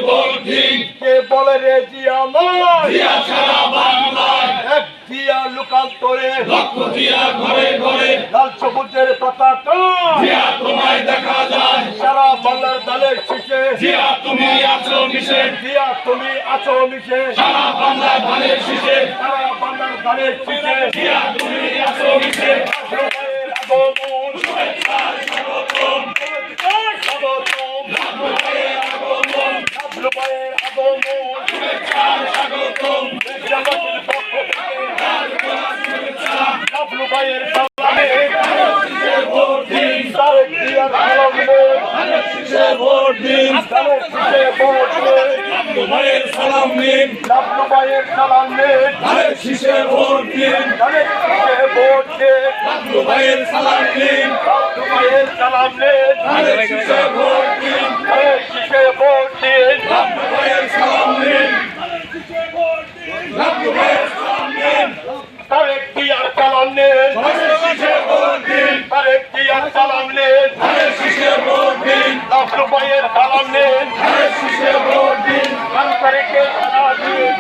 Vote দিন। কে বলে রে জিয়া নয়, জিয়া ছাড়া বাংলায় এক জিয়া লোকান্তরে, লক্ষ জিয়া ঘরে ঘরে, লাল সবুজের পতাকা জিয়া তোমায় দেখা যায়। সারা বাংলার দালের শীষে, জিয়া তুমি আছো মিশে, জিয়া তুমি আছো মিশে, সারা বাংলা ধানের শীষে, সারা বাংলার দালের শীষে, জিয়া তুমি আছো মিশে। আগমন শুভেচ্ছার স্বাগতম, স্বাগতম, ভাইয়ের আগমন, ভাইয়ের আগমন, শুভেচ্ছার স্বাগতম, জামাতের পক্ষ থেকে শুভেচ্ছা। নাফলু ভাইয়ের সালামে শীষে ভোট দিন, তারেক জিয়ার সালামে, ধানের শীষে ভোট দিন, তারেক শীষে ভোট দিন, ভাইয়ের সালাম নিন, নাফলু ভাইয়ের সালামে, ধানের শীষে ভোট দিন, তারেক শীষে ভোট দিন, ভাইয়ের সালাম নিন, নাফলু ভাইয়ের সালামে, ধানের শীষে ভোট দিন, তারেক শীষে ভোট দিন, ভাইয়ের সালাম নিন, ভাইয়ের সালাম নিন, তারেক জিয়ার সালাম নিন, ধানের শীষে ভোট দিন, তারেক জিয়ার সালাম নিন, ধানের শীষে ভোট দিন, নাফলু ভাইয়ের সালাম নিন, ধানের শীষে ভোট দিন, তারেকের সালাম দিন।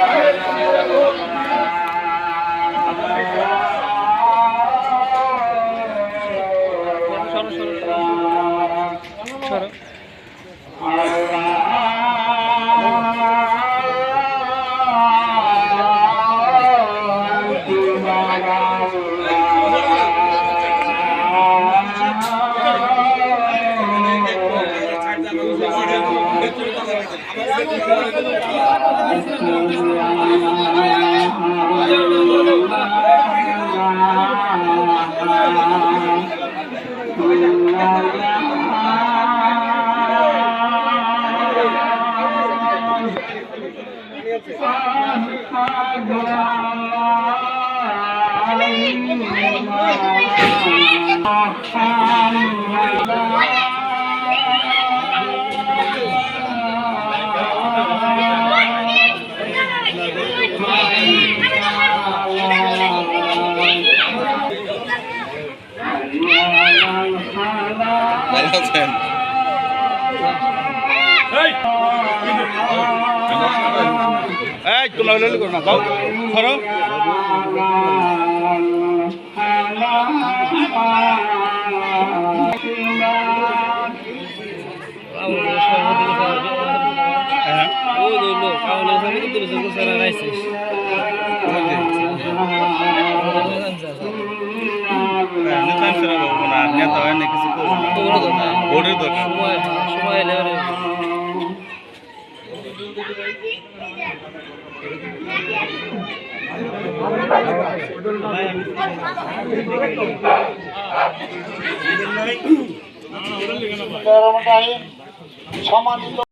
এই তোলা হইলে করো না, দাও ধরো। নেতা হয় না কিছু ভোটের দরকার। সম্মানিত